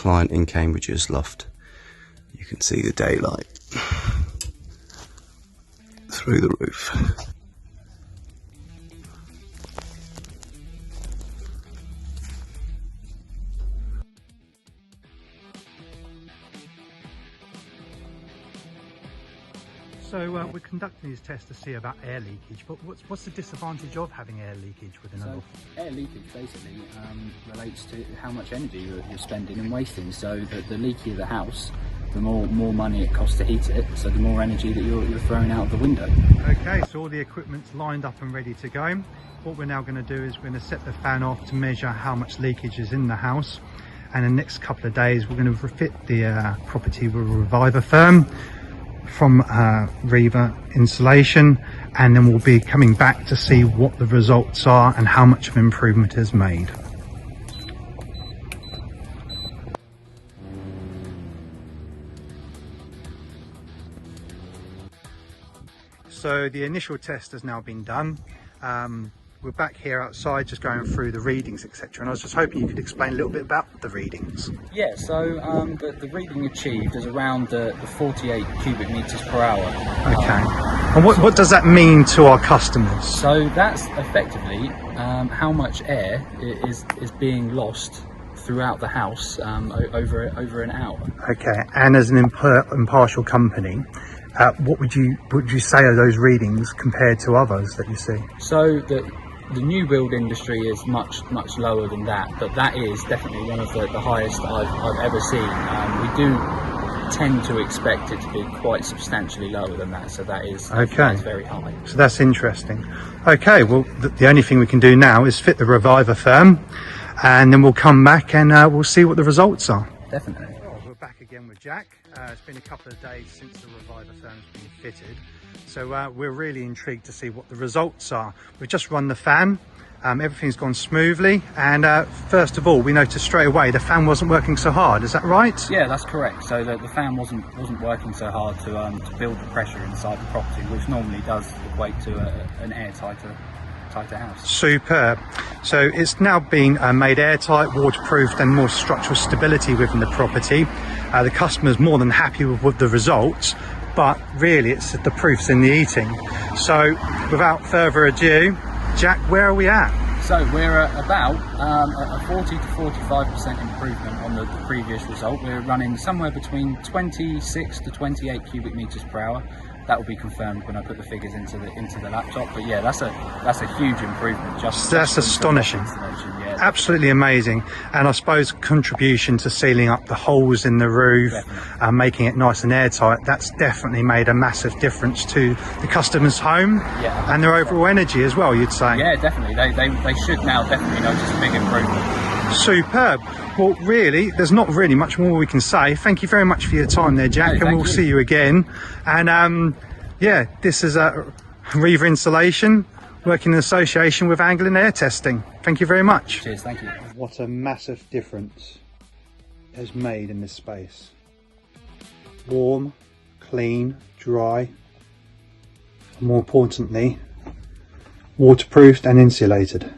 client in Cambridgeshire's loft. You can see the daylight through the roof. So we're conducting these tests to see about air leakage, but what's the disadvantage of having air leakage within a loft? Air leakage basically relates to how much energy you're spending and wasting. So the leakier the house, the more money it costs to heat it, so the more energy that you're throwing out of the window. Okay, so all the equipment's lined up and ready to go. What we're now going to do is we're going to set the fan off to measure how much leakage is in the house, and in the next couple of days we're going to refit the property with Revivatherm from Riva insulation, and then we'll be coming back to see what the results are and how much of improvement is made. So the initial test has now been done. We're back here outside just going through the readings, etc. And I was just hoping you could explain a little bit about the readings. Yeah, so the reading achieved is around the 48 cubic meters per hour. Okay. And what does that mean to our customers? So that's effectively how much air is being lost throughout the house over an hour. Okay. And as an impartial company, what would you say are those readings compared to others that you see? So the new build industry is much lower than that, but that is definitely one of the highest I've ever seen. We do tend to expect it to be quite substantially lower than that, so that's very high. So that's interesting. Okay, well the only thing we can do now is fit the Revivatherm, and then we'll come back and we'll see what the results are. Definitely. We're back again with Jack. It's been a couple of days since the Revivatherm's been fitted, so we're really intrigued to see what the results are. We've just run the fan, everything's gone smoothly, and first of all we noticed straight away the fan wasn't working so hard. Is that right? Yeah, that's correct. So the fan wasn't working so hard to build the pressure inside the property, which normally does equate to an airtighter house. Superb. So it's now been made airtight, waterproofed, and more structural stability within the property. The customer's more than happy with the results, but really it's the proof's in the eating. So without further ado, Jack, where are we at? So we're at about a 40 to 45% improvement on the previous result. We're running somewhere between 26 to 28 cubic meters per hour. That will be confirmed when I put the figures into the laptop. But yeah, that's a huge improvement. That's astonishing. Yeah. Absolutely amazing. And I suppose contribution to sealing up the holes in the roof, making it nice and airtight, that's definitely made a massive difference to the customer's home, and their overall energy as well, you'd say. Yeah, definitely. They should now definitely notice a big improvement. Superb. Well, really, there's not really much more we can say. Thank you very much for your time there, Jack, and we'll see you again. And yeah, this is a Riva Insulation working in association with Anglian Air Testing. Thank you very much. Cheers, thank you. What a massive difference it has made in this space. Warm, clean, dry, and more importantly, waterproofed and insulated.